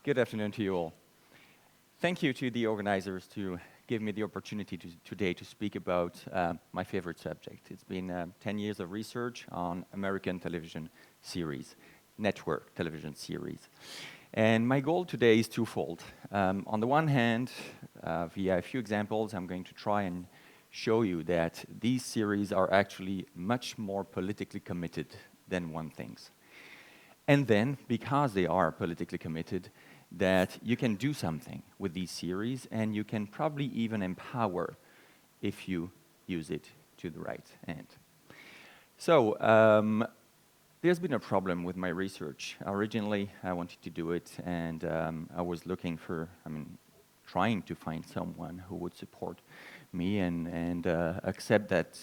Good afternoon to you all. Thank you to the organizers to give me the opportunity today to speak about my favorite subject. It's been 10 years of research on American television series, network television series. And my goal today is twofold. On the one hand, via a few examples, I'm going to try and show you that these series are actually much more politically committed than one thinks. And then, because they are politically committed, that you can do something with these series, and you can probably even empower if you use it to the right end. So, there's been a problem with my research. Originally, I wanted to do it, and I was looking for, trying to find someone who would support me and accept that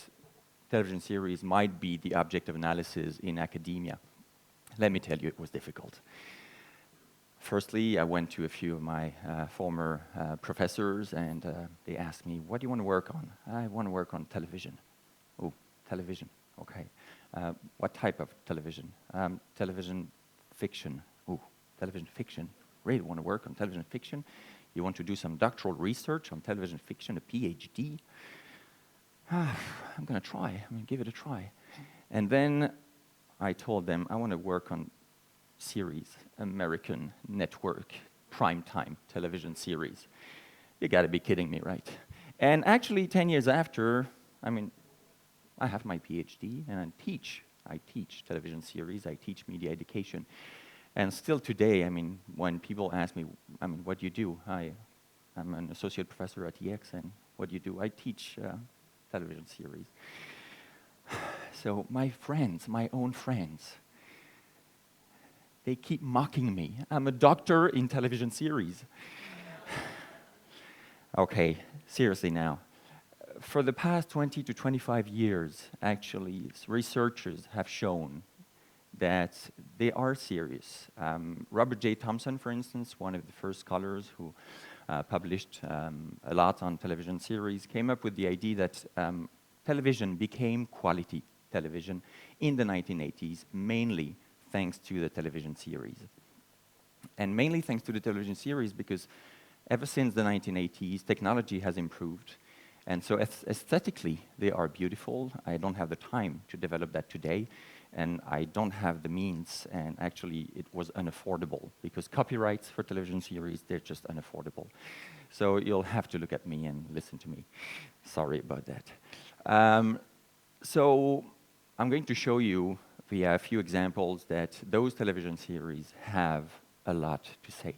television series might be the object of analysis in academia. Let me tell you, it was difficult. Firstly, I went to a few of my former professors, and they asked me, what do you want to work on? I want to work on television. Oh, television, okay. What type of television? Television fiction. Oh, television fiction. Really want to work on television fiction? You want to do some doctoral research on television fiction, a PhD? I'm going to try. I'm going to give it a try. And then I told them I want to work on series, American network, primetime television series. You got to be kidding me, right? And actually, 10 years after, I have my PhD, and I teach television series, I teach media education. And still today, when people ask me, what do you do? I'm an associate professor at TEDx, and what do you do? I teach television series. So my friends, my own friends, they keep mocking me. I'm a doctor in television series. Okay, seriously now. For the past 20 to 25 years, actually, researchers have shown that they are serious. Robert J Thompson, for instance, one of the first scholars who published a lot on television series, came up with the idea that television became quality television in the 1980s, mainly thanks to the television series. And mainly thanks to the television series because ever since the 1980s, technology has improved. And so aesthetically, they are beautiful. I don't have the time to develop that today, and I don't have the means, and actually it was unaffordable because copyrights for television series, they're just unaffordable. So you'll have to look at me and listen to me. Sorry about that. So I'm going to show you via a few examples that those television series have a lot to say.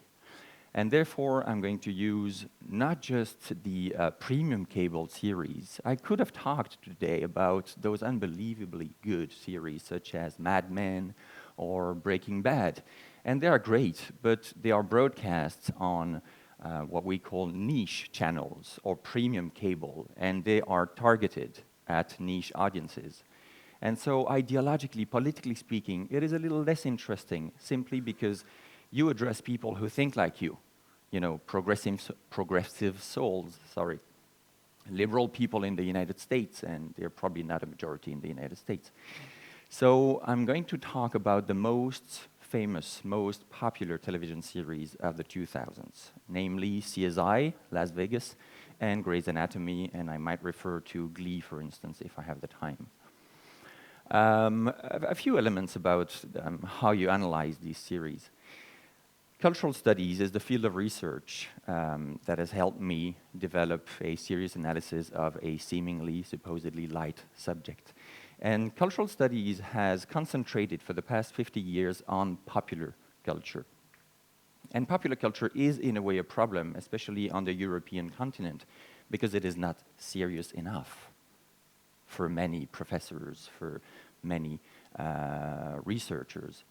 And therefore, I'm going to use not just the premium cable series. I could have talked today about those unbelievably good series such as Mad Men or Breaking Bad. And they are great, but they are broadcast on what we call niche channels or premium cable, and they are targeted at niche audiences. And so ideologically, politically speaking, it is a little less interesting simply because you address people who think like you, progressive souls, liberal people in the United States, and they're probably not a majority in the United States. So I'm going to talk about the most famous, most popular television series of the 2000s, namely CSI, Las Vegas, and Grey's Anatomy, and I might refer to Glee, for instance, if I have the time. A few elements about how you analyze these series. Cultural studies is the field of research that has helped me develop a serious analysis of a seemingly, supposedly light subject. And cultural studies has concentrated for the past 50 years on popular culture. And popular culture is, in a way, a problem, especially on the European continent, because it is not serious enough for many professors, for many researchers.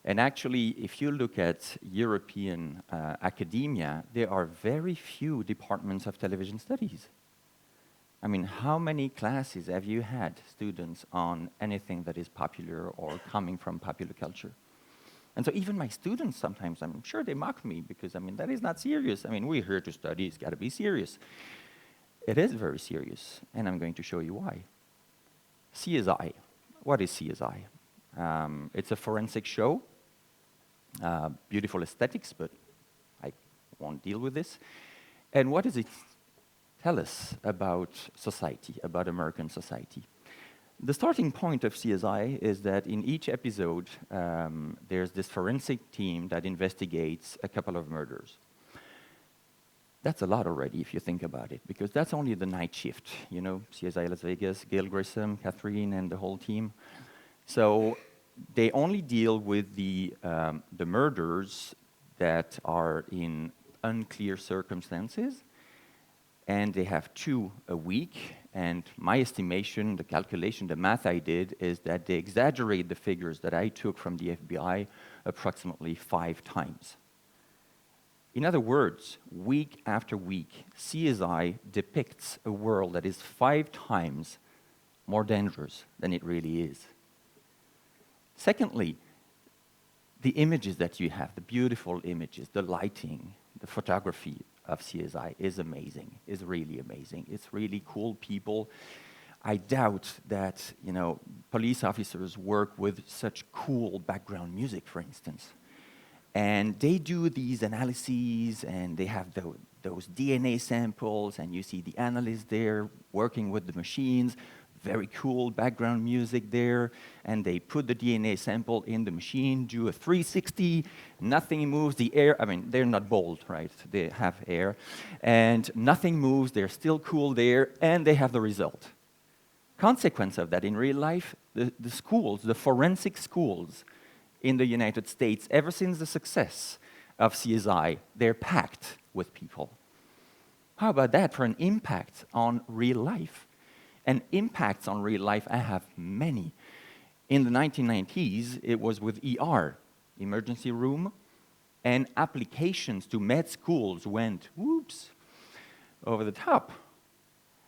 And actually, if you look at European academia, there are very few departments of television studies. How many classes have you had students on anything that is popular or coming from popular culture? And so even my students sometimes, I'm sure they mock me because, that is not serious. We're here to study, it's got to be serious. It is very serious, and I'm going to show you why. CSI. What is CSI? It's a forensic show, beautiful aesthetics, but won't deal with this. And what does it tell us about society, about American society? The starting point of CSI is that in each episode, there's this forensic team that investigates a couple of murders. That's a lot already if you think about it, because that's only the night shift. You know, CSI Las Vegas, Gail Grissom, Catherine, and the whole team. So they only deal with the murders that are in unclear circumstances, and they have 2 a week. And my estimation, the calculation, the math I did, is that they exaggerate the figures that I took from the FBI approximately 5 times. In other words, week after week, CSI depicts a world that is 5 times more dangerous than it really is. Secondly, the images that you have, the beautiful images, the lighting, the photography of CSI is amazing, is really amazing. It's really cool people. I doubt that, you know, police officers work with such cool background music, for instance. And they do these analyses, and they have those DNA samples, and you see the analysts there working with the machines, very cool background music there, and they put the DNA sample in the machine, do a 360, nothing moves, the air, I mean, they're not bold, right? They have air, and nothing moves, they're still cool there, and they have the result. Consequence of that in real life, the schools, the forensic schools, in the United States, ever since the success of CSI, they're packed with people. How about that for an impact on real life? And impacts on real life, I have many. In the 1990s, it was with ER, emergency room, and applications to med schools went, whoops, over the top.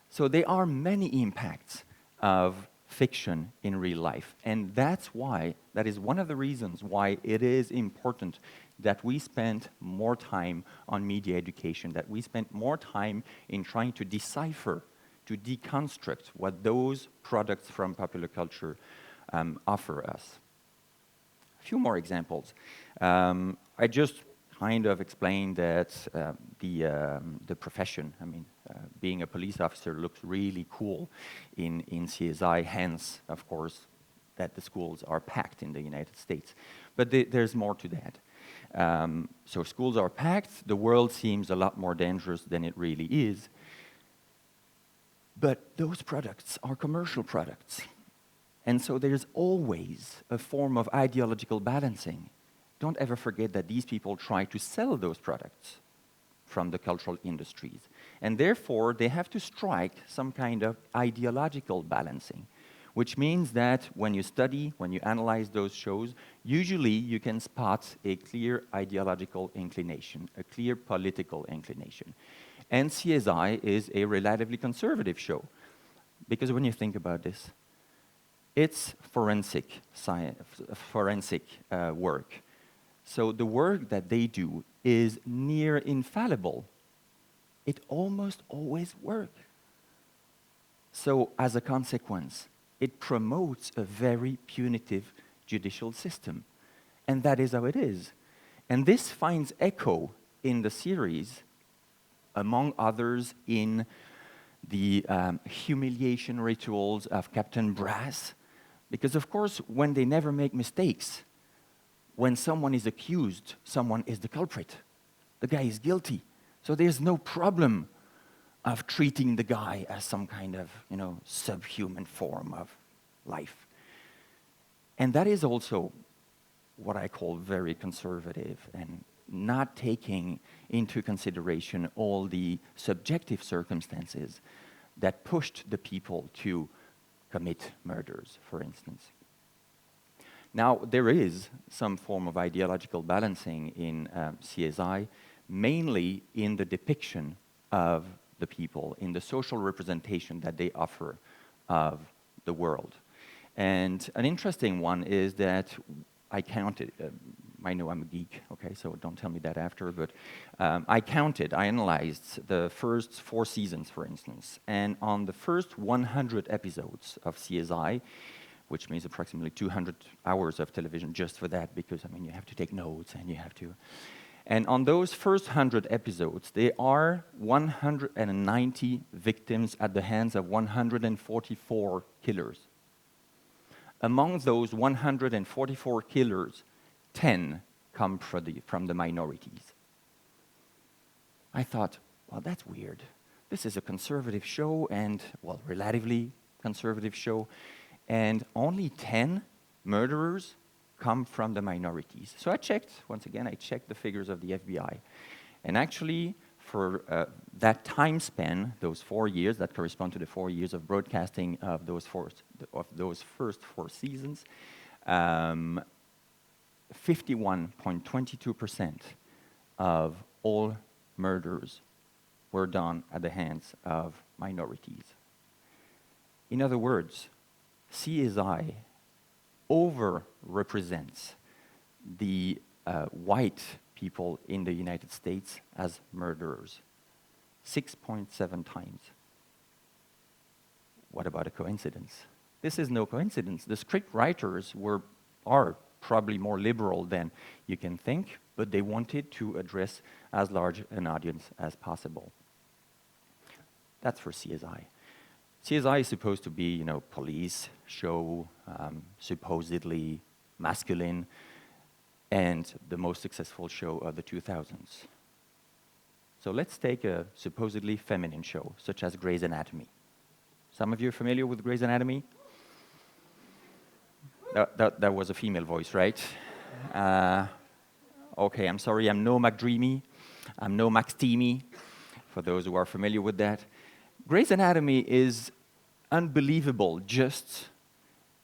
So there are many impacts of fiction in real life. And that is one of the reasons why it is important that we spend more time on media education, that we spend more time in trying to decipher, to deconstruct what those products from popular culture offer us. A few more examples. I just kind of explained that the profession, I mean, being a police officer looks really cool in CSI, hence, of course, that the schools are packed in the United States. But there's more to that. So schools are packed, the world seems a lot more dangerous than it really is. But those products are commercial products. And so there's always a form of ideological balancing. Don't ever forget that these people try to sell those products from the cultural industries. And therefore, they have to strike some kind of ideological balancing, which means that when you study, when you analyze those shows, usually you can spot a clear ideological inclination, a clear political inclination. And CSI is a relatively conservative show, because when you think about this, it's forensic science, forensic work. So the work that they do is near infallible. It almost always works. So as a consequence, it promotes a very punitive judicial system. And that is how it is. And this finds echo in the series, among others in the humiliation rituals of Captain Brass. Because of course, when they never make mistakes, when someone is accused, someone is the culprit. The guy is guilty. So there's no problem of treating the guy as some kind of, subhuman form of life. And that is also what I call very conservative and not taking into consideration all the subjective circumstances that pushed the people to commit murders, for instance. Now, there is some form of ideological balancing in CSI, mainly in the depiction of the people, in the social representation that they offer of the world. And an interesting one is that I counted, I know I'm a geek, okay, so don't tell me that after, but I analyzed the first 4 seasons, for instance, and on the first 100 episodes of CSI, which means approximately 200 hours of television just for that, because, you have to take notes and you have to... And on those first 100 episodes, there are 190 victims at the hands of 144 killers. Among those 144 killers, 10 come from the minorities. I thought, well, that's weird. This is a conservative show, and, well, relatively conservative show, and only 10 murderers come from the minorities. So I checked, once again, I checked the figures of the FBI. And actually, for that time span, those 4 years, that correspond to the 4 years of broadcasting of those first 4 seasons, 51.22% of all murders were done at the hands of minorities. In other words, CSI overrepresents the white people in the United States as murderers, 6.7 times. What about a coincidence? This is no coincidence. The script writers are probably more liberal than you can think, but they wanted to address as large an audience as possible. That's for CSI. CSI is supposed to be, police show, supposedly masculine, and the most successful show of the 2000s. So let's take a supposedly feminine show, such as Grey's Anatomy. Some of you are familiar with Grey's Anatomy? That was a female voice, right? Okay, I'm sorry, I'm no McDreamy. I'm no Max Teamy, for those who are familiar with that. Grey's Anatomy is unbelievable just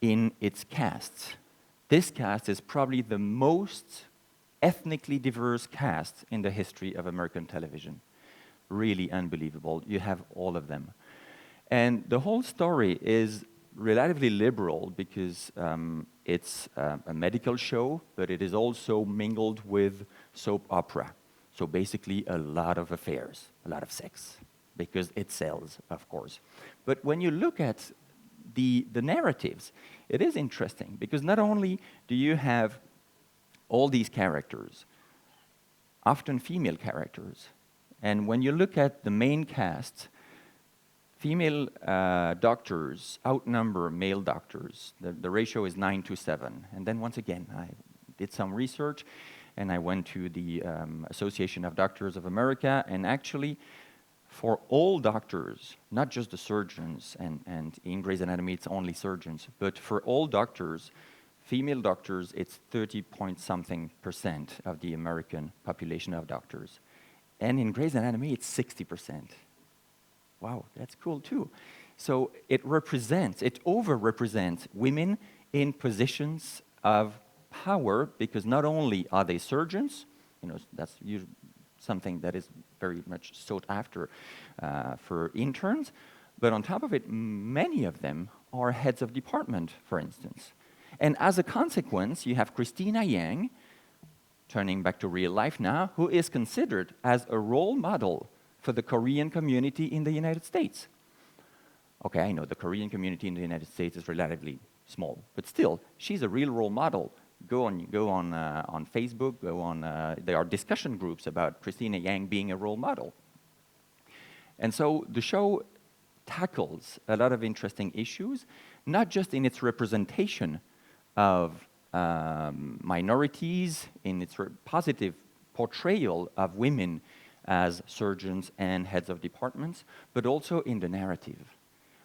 in its cast. This cast is probably the most ethnically diverse cast in the history of American television. Really unbelievable. You have all of them. And the whole story is relatively liberal because it's a medical show, but it is also mingled with soap opera. So basically a lot of affairs, a lot of sex, because it sells, of course. But when you look at the narratives, it is interesting because not only do you have all these characters, often female characters, and when you look at the main cast, female doctors outnumber male doctors. The ratio is 9-7. And then once again, I did some research, and I went to the Association of Doctors of America, and actually, for all doctors, not just the surgeons, and in Grey's Anatomy it's only surgeons, but for all doctors, female doctors, it's 30-point-something% of the American population of doctors. And in Grey's Anatomy, it's 60%. Wow, that's cool too. So it over-represents women in positions of power because not only are they surgeons, that's something that is very much sought after for interns, but on top of it, many of them are heads of department, for instance. And as a consequence, you have Christina Yang, turning back to real life now, who is considered as a role model for the Korean community in the United States. Okay, I know the Korean community in the United States is relatively small, but still, she's a real role model. Go on Facebook, there are discussion groups about Christina Yang being a role model. And so the show tackles a lot of interesting issues, not just in its representation of minorities, in its positive portrayal of women as surgeons and heads of departments, but also in the narrative.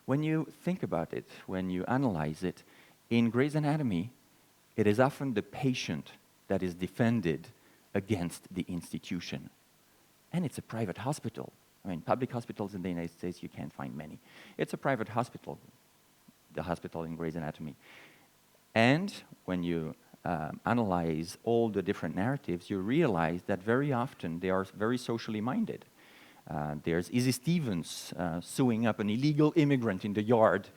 When you think about it, when you analyze it, in Grey's Anatomy, it is often the patient that is defended against the institution. And it's a private hospital. I mean, public hospitals in the United States, you can't find many. It's a private hospital, the hospital in Grey's Anatomy. And when you analyze all the different narratives, you realize that very often they are very socially minded. There's Izzy Stevens suing up an illegal immigrant in the yard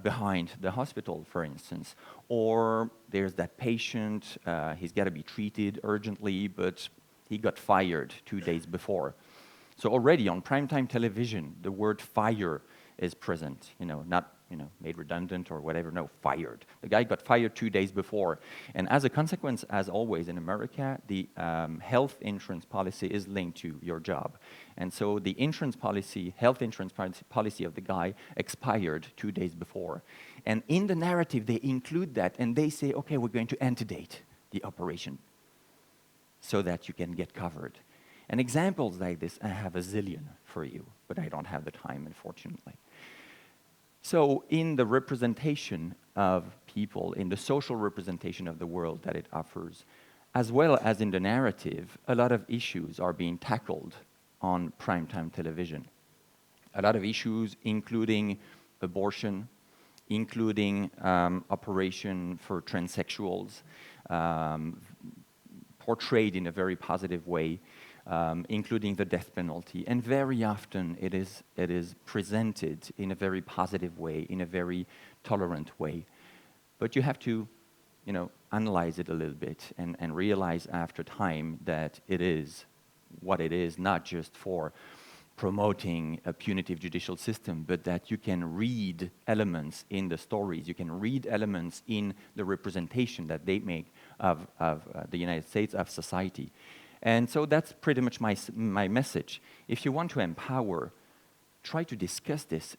behind the hospital, for instance. Or there's that patient, he's got to be treated urgently, but he got fired 2 days before. So already on primetime television, the word fire is present. Not made redundant or whatever. No, fired. The guy got fired 2 days before. And as a consequence, as always in America, the health insurance policy is linked to your job. And so the insurance policy, health insurance policy of the guy expired 2 days before. And in the narrative, they include that, and they say, okay, we're going to antedate the operation so that you can get covered. And examples like this, I have a zillion for you, but I don't have the time, unfortunately. So in the representation of people, in the social representation of the world that it offers, as well as in the narrative, a lot of issues are being tackled on primetime television. A lot of issues including abortion, including operation for transsexuals, portrayed in a very positive way, including the death penalty. And very often it is presented in a very positive way, in a very tolerant way. But you have to, analyze it a little bit and realize after time that it is what it is, not just for promoting a punitive judicial system, but that you can read elements in the stories, you can read elements in the representation that they make of the United States, of society. And so that's pretty much my message. If you want to empower, try to discuss this.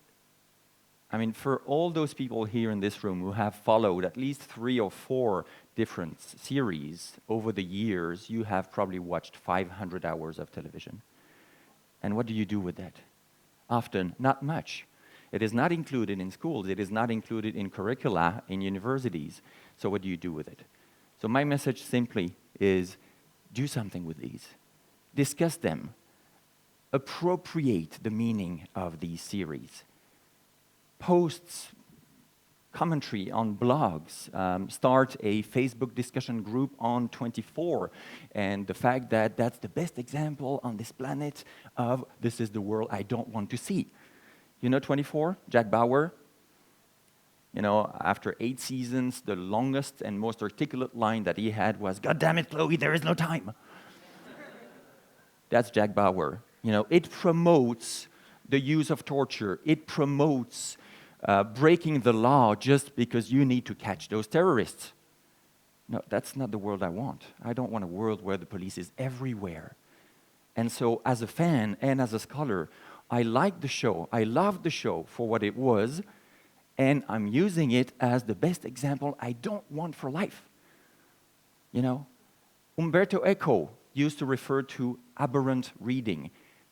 I mean, for all those people here in this room who have followed at least 3 or 4 different series over the years, you have probably watched 500 hours of television. And what do you do with that? Often, not much. It is not included in schools. It is not included in curricula in universities. So what do you do with it? So my message simply is do something with these. Discuss them. Appropriate the meaning of these series. Posts, commentary on blogs, start a Facebook discussion group on 24, and the fact that that's the best example on this planet of this is the world I don't want to see. 24, Jack Bauer, after 8 seasons, the longest and most articulate line that he had was, "God damn it, Chloe, there is no time." That's Jack Bauer. It promotes the use of torture. It promotes breaking the law just because you need to catch those terrorists. No, that's not the world I want. I don't want a world where the police is everywhere. And so as a fan and as a scholar, I like the show. I love the show for what it was, and I'm using it as the best example I don't want for life. Umberto Eco used to refer to aberrant reading.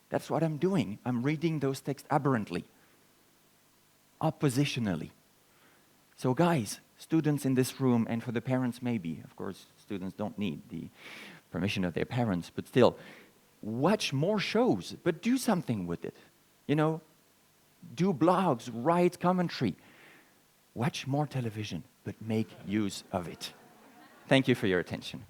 That's what I'm doing. I'm reading those texts aberrantly, oppositionally. So guys, students in this room, and for the parents maybe, of course, students don't need the permission of their parents, but still, watch more shows, but do something with it. Do blogs, write commentary. Watch more television, but make use of it. Thank you for your attention.